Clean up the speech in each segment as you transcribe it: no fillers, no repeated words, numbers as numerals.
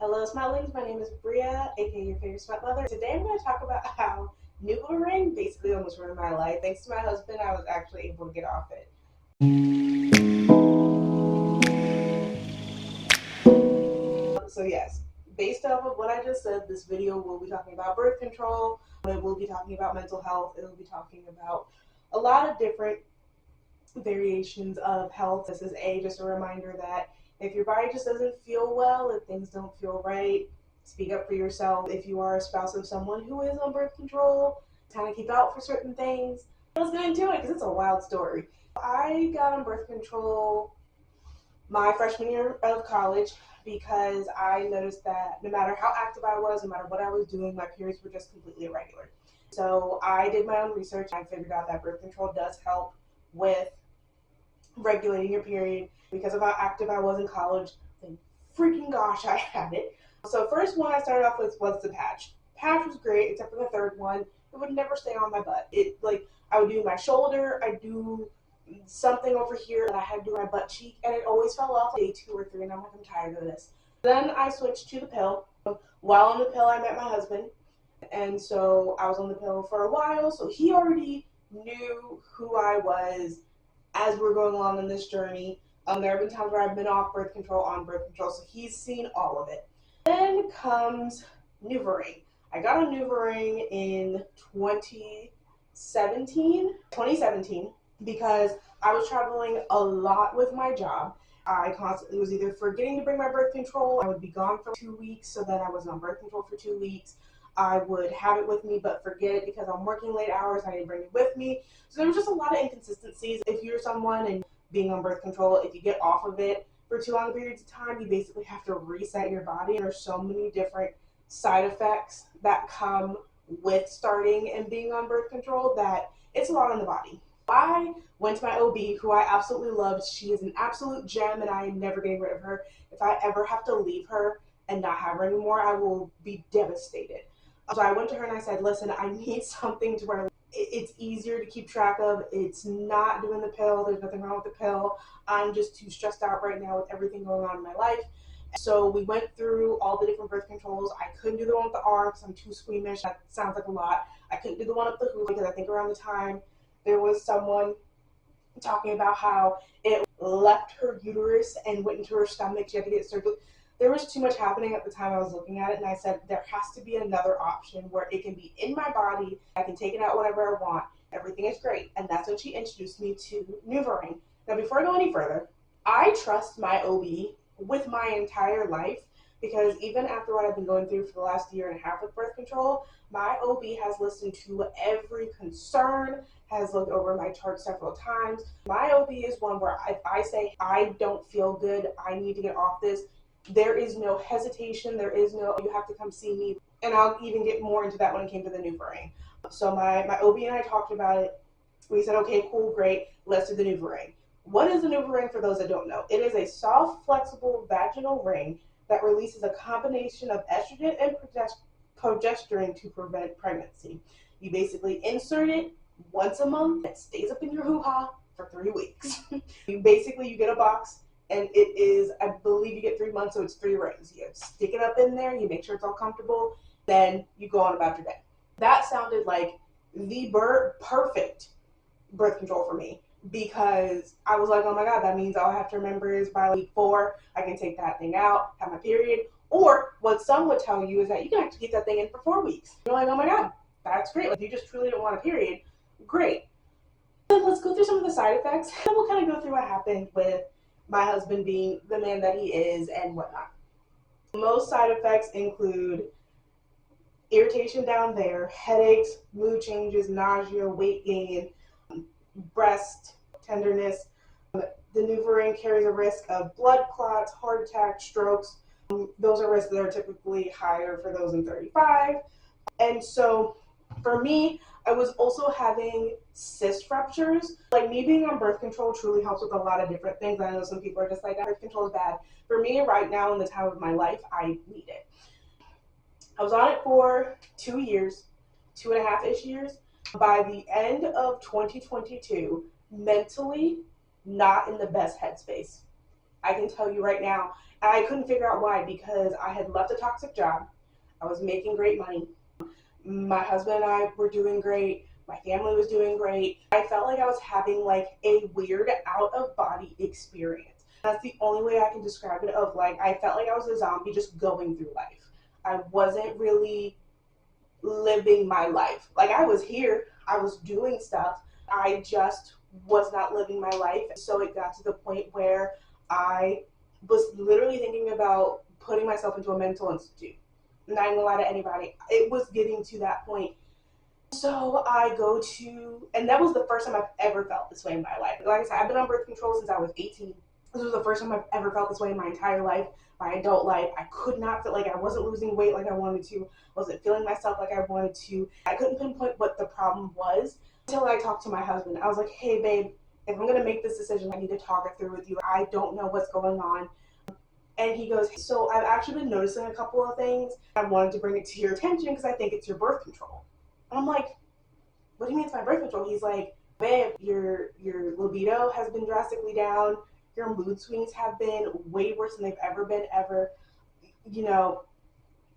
Hello, Smitlings. My name is Bria, aka your favorite smut mother. Today I'm going to talk about how Nuvaring basically almost ruined my life. Thanks to my husband, I was actually able to get off it. So yes, based off of what I just said, this video will be talking about birth control, it will be talking about mental health, it will be talking about a lot of different variations of health. This is just a reminder that if your body just doesn't feel well, if things don't feel right, speak up for yourself. If you are a spouse of someone who is on birth control, kind of keep out for certain things. Let's get into it because it's a wild story. I got on birth control my freshman year of college because I noticed that no matter how active I was, no matter what I was doing, my periods were just completely irregular. So I did my own research. I figured out that birth control does help with regulating your period. Because of how active I was in college, thank freaking gosh I had it. So first one I started off with was the patch. Patch was great, except for the third one. It would never stay on my butt. I would do my shoulder, I'd do something over here, and I had to do my butt cheek, and it always fell off day 2 or 3, and I'm like, I'm tired of this. Then I switched to the pill. While on the pill, I met my husband, and so I was on the pill for a while, so he already knew who I was as we're going along in this journey. There have been times where I've been off birth control, on birth control, so he's seen all of it. Then comes Nuvaring. I got on Nuvaring in 2017 because I was traveling a lot with my job. I constantly was either forgetting to bring my birth control, I would be gone for 2 weeks, so then I was on birth control for 2 weeks. I would have it with me but forget it because I'm working late hours, I didn't bring it with me. So there was just a lot of inconsistencies. If you're someone and being on birth control, if you get off of it for too long periods of time, you basically have to reset your body. And there's so many different side effects that come with starting and being on birth control that it's a lot on the body. I went to my OB, who I absolutely loved. She is an absolute gem and I am never getting rid of her. If I ever have to leave her and not have her anymore, I will be devastated. So I went to her and I said, listen, I need something to where it's easier to keep track of. It's not doing the pill. There's nothing wrong with the pill. I'm just too stressed out right now with everything going on in my life. So we went through all the different birth controls. I couldn't do the one with the arm because I'm too squeamish. That sounds like a lot. I couldn't do the one up the hoof because I think around the time there was someone talking about how it left her uterus and went into her stomach. She had to get surgery. There was too much happening at the time I was looking at it, and I said there has to be another option where it can be in my body. I can take it out whenever I want. Everything is great. And that's when she introduced me to Nuvaring. Now, before I go any further, I trust my OB with my entire life because even after what I've been going through for the last year and a half with birth control, my OB has listened to every concern, has looked over my chart several times. My OB is one where if I say I don't feel good, I need to get off this, there is no hesitation, there is no, you have to come see me. And I'll even get more into that when it came to the Nuvaring. So my OB and I talked about it. We said, okay, cool, great, let's do the Nuvaring. What is the Nuvaring for those that don't know? It is a soft, flexible vaginal ring that releases a combination of estrogen and progesterone to prevent pregnancy. You basically insert it once a month. It stays up in your hoo-ha for 3 weeks. You get a box, and it is, I believe you get 3 months, so it's 3 rings. You stick it up in there, you make sure it's all comfortable, then you go on about your day. That sounded like the perfect birth control for me because I was like, oh my God, that means all I have to remember is by week 4, I can take that thing out, have my period. Or what some would tell you is that you can actually keep that thing in for 4 weeks. You're like, oh my God, that's great. Like, if you just truly don't want a period, great. Then let's go through some of the side effects. Then we'll kind of go through what happened with my husband being the man that he is and whatnot. Most side effects include irritation down there, headaches, mood changes, nausea, weight gain, breast tenderness. The Nuvaring carries a risk of blood clots, heart attacks, strokes. Those are risks that are typically higher for those in 35. And so for me, I was also having cyst ruptures. Like, me being on birth control truly helps with a lot of different things. I know some people are just like, birth control is bad. For me, right now in the time of my life, I need it. I was on it for 2 years, 2.5-ish years. By the end of 2022, mentally not in the best headspace. I can tell you right now, I couldn't figure out why, because I had left a toxic job. I was making great money. My husband and I were doing great. My family was doing great. I felt like I was having like a weird out of body experience. That's the only way I can describe it, of like, I felt like I was a zombie just going through life. I wasn't really living my life. Like, I was here, I was doing stuff. I just was not living my life. So it got to the point where I was literally thinking about putting myself into a mental institute. Not even gonna lie to anybody. It was getting to that point. So I go to, and that was the first time I've ever felt this way in my life. Like I said, I've been on birth control since I was 18. This was the first time I've ever felt this way in my entire life, my adult life. I could not feel like I wasn't losing weight like I wanted to, wasn't feeling myself like I wanted to. I couldn't pinpoint what the problem was until I talked to my husband. I was like, hey babe, if I'm gonna make this decision, I need to talk it through with you. I don't know what's going on. And he goes, so I've actually been noticing a couple of things. I wanted to bring it to your attention because I think it's your birth control. And I'm like, what do you mean it's my birth control? He's like, babe, your libido has been drastically down. Your mood swings have been way worse than they've ever been ever. You know,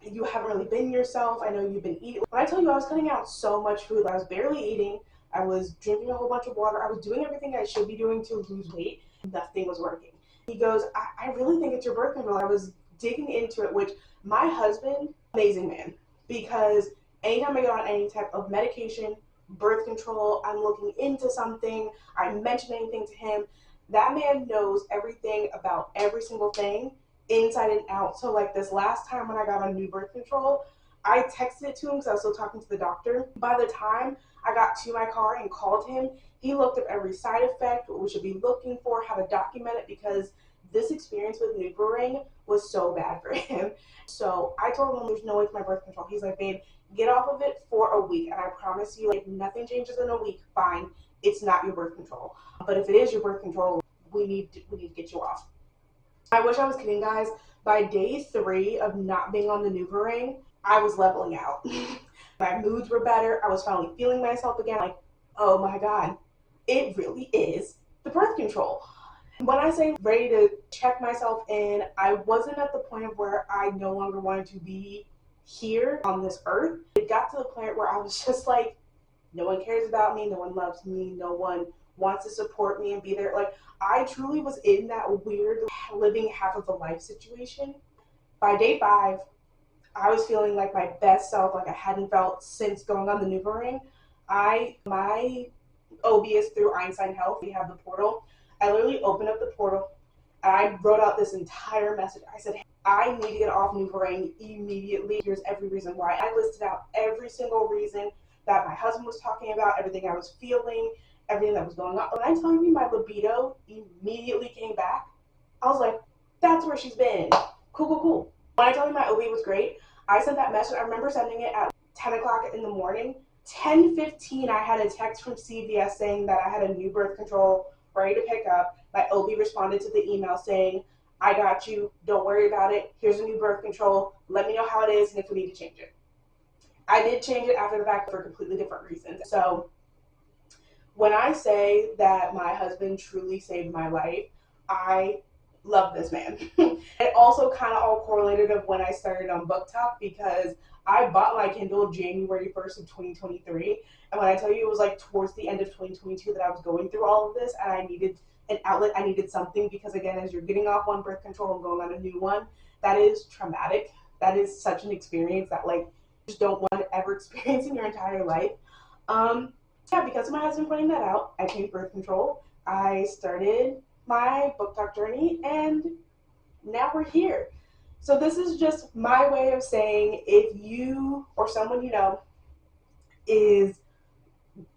you haven't really been yourself. I know you've been eating. When I tell you I was cutting out so much food, I was barely eating. I was drinking a whole bunch of water. I was doing everything I should be doing to lose weight. Nothing was working. He goes, I really think it's your birth control. I was digging into it, which my husband, amazing man, because anytime I get on any type of medication, birth control, I'm looking into something, I mention anything to him, that man knows everything about every single thing inside and out. So like this last time when I got on new birth control, I texted it to him because I was still talking to the doctor. By the time I got to my car and called him, he looked up every side effect, what we should be looking for, how to document it, because this experience with Nuvaring was so bad for him. So I told him there's no way to my birth control. He's like, babe, get off of it for a week, and I promise you, like, nothing changes in a week, fine, it's not your birth control. But if it is your birth control, we need to get you off. I wish I was kidding, guys. By day 3 of not being on the Nuvaring, I was leveling out. My moods were better. I was finally feeling myself again. Like, oh my God, it really is the birth control. When I say ready to check myself in, I wasn't at the point of where I no longer wanted to be here on this earth. It got to the point where I was just like, no one cares about me, no one loves me, no one wants to support me and be there. Like, I truly was in that weird living half of a life situation. By day 5, I was feeling like my best self, like I hadn't felt since going on the Nuvaring. My OB is through Einstein Health. We have the portal. I literally opened up the portal and I wrote out this entire message. I said, hey, I need to get off Nuvaring immediately. Here's every reason why. I listed out every single reason that my husband was talking about, everything I was feeling, everything that was going on. When I'm telling you my libido immediately came back, I was like, that's where she's been. Cool. When I told you my OB was great, I sent that message. I remember sending it at 10 o'clock in the morning. 10:15, I had a text from CVS saying that I had a new birth control ready to pick up. My OB responded to the email saying, I got you, don't worry about it, here's a new birth control, let me know how it is and if we need to change it. I did change it after the fact for completely different reasons. So when I say that my husband truly saved my life, I love this man. It also kind of all correlated of when I started on Booktube, because I bought my Kindle January 1st of 2023. And when I tell you it was like towards the end of 2022 that I was going through all of this and I needed an outlet, I needed something, because again, as you're getting off one birth control and going on a new one, that is traumatic. That is such an experience that like you just don't want to ever experience in your entire life. Yeah, because of my husband pointing that out, I changed birth control. I started my Booktube journey and now we're here. So this is just my way of saying, if you or someone you know is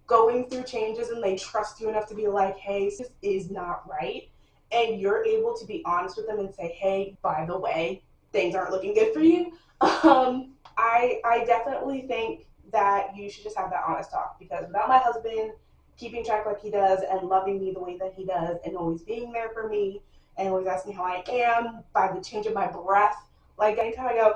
going through changes and they trust you enough to be like, hey, this is not right, and you're able to be honest with them and say, hey, by the way, things aren't looking good for you, I definitely think that you should just have that honest talk, because without my husband keeping track like he does and loving me the way that he does and always being there for me and always asking how I am by the change of my breath, like anytime I go,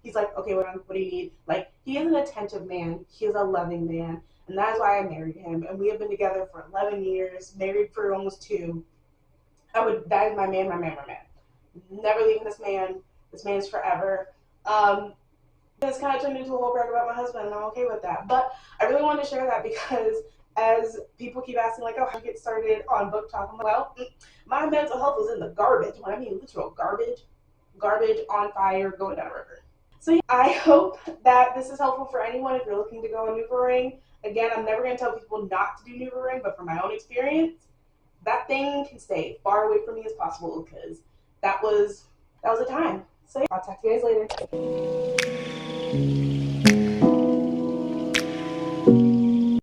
he's like, okay, what do you need? Like, he is an attentive man, he is a loving man, and that is why I married him. And we have been together for 11 years, married for almost 2. That is my man. Never leaving this man. This man's forever. It's kind of turned into a whole brag about my husband, and I'm okay with that. But I really wanted to share that because as people keep asking, like, oh, how do you get started on book talk? I'm like, well, my mental health was in the garbage. When I mean literal garbage, garbage on fire, going down a river. So yeah, I hope that this is helpful for anyone if you're looking to go on Nuvaring. Again, I'm never going to tell people not to do Nuvaring, but from my own experience, that thing can stay far away from me as possible because that was a time. So yeah, I'll talk to you guys later.